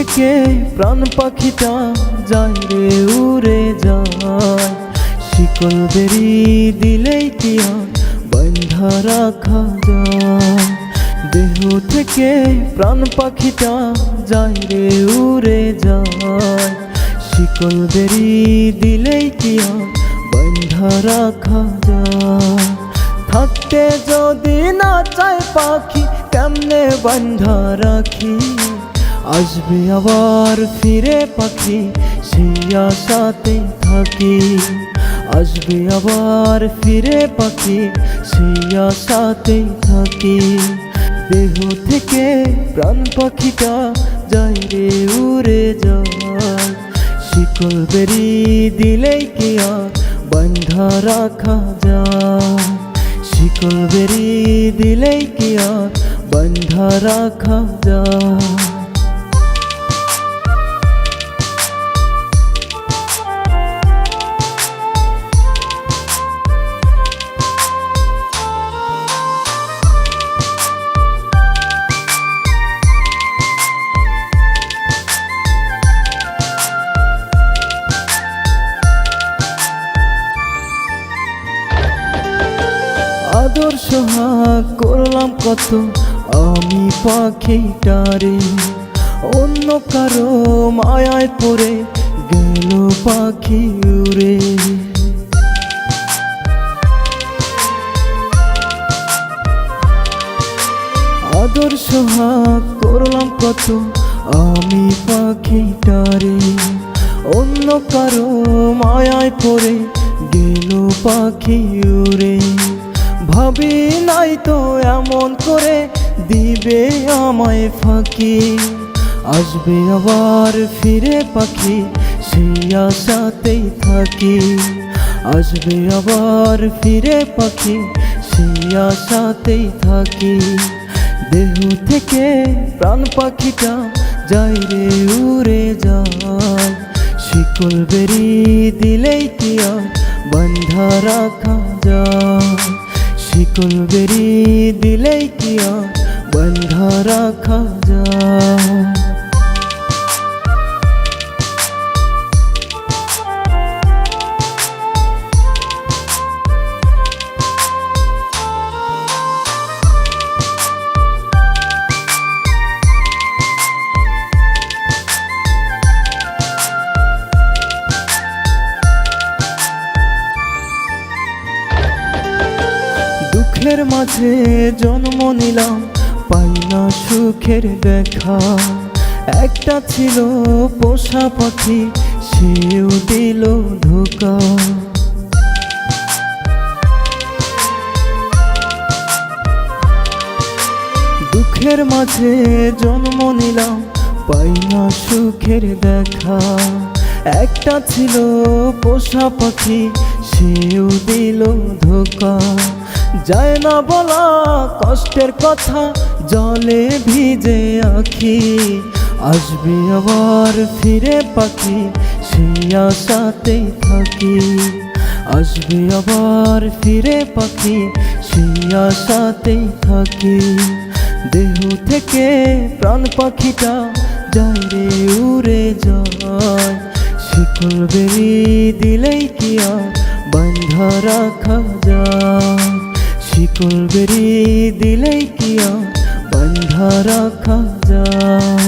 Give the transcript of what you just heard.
থেকে প্রাণ পাখিটা যায় রে উড়ে যায়, শিকল বেরি দিলেই কি আর বাঁধা রাখা যায়। দেহ থেকে প্রাণ পাখিটা যায় রে উড়ে যায়, শিকল বেরি দিলেই কি আর বাঁধা রাখা যায়। থাকতে যদি না চায় পাখি কেমনে বাঁধা রাখি, আসবে আবার ফিরে পাখি সেই আশাতেই থাকি। আসবে আবার ফিরে পাখি সেই আশাতেই থাকি। দেহ থেকে প্রাণ পাখিটা যায় রে উড়ে যায়, শিকল বেরি দিলেই কি আর বাঁধা রাখা যায়। শিকল বেরি দিলেই কি আর বাঁধা রাখা যায়। আদর সোহাগ করলাম কত আমি পাখিটারে, অন্য কারো মায়ায় পড়ে গেল পাখি উড়ে। আদর সোহাগ করলাম কত আমি পাখিটারে, অন্য কারো মায়ায় পড়ে গেল পাখি উড়ে। ভাবি নাই তো এমন করে দিবে আমায় ফাঁকি, আসবে আবার ফিরে পাখি সেই আশাতেই থাকি। আসবে আবার ফিরে পাখি সেই আশাতেই থাকি। দেহ থেকে প্রাণ পাখিটা যায় রে উড়ে যায়, শিকল বেরি দিলেই কি আর বাঁধা রাখা যায়। শিকল বেরি দিলেই কি আর বাঁধা রাখা যায়। দুঃখের মাঝে জন্ম নিলাম পাই না সুখের দেখা, একটা ছিল পোষা পাখি সেও দিল ধোঁকা। দুঃখের মাঝে জন্ম নিলাম পাই না সুখের দেখা, একটা ছিল পোষা পাখি সেও দিল ধোঁকা। যায় না বলা কষ্টের কথা জলে ভিজে আঁখি, আসবে আবার ফিরে পাখি সেই আশাতেই থাকি। আসবে আবার ফিরে পাখি সেই আশাতেই থাকি। দেহ থেকে প্রাণ পাখিটা যায় রে উড়ে যায়, শিকল বেরি দিলেই কি আর বাঁধা রাখা যায়। শিকল বেরি দিলেই কি আর বাঁধা রাখা যায়।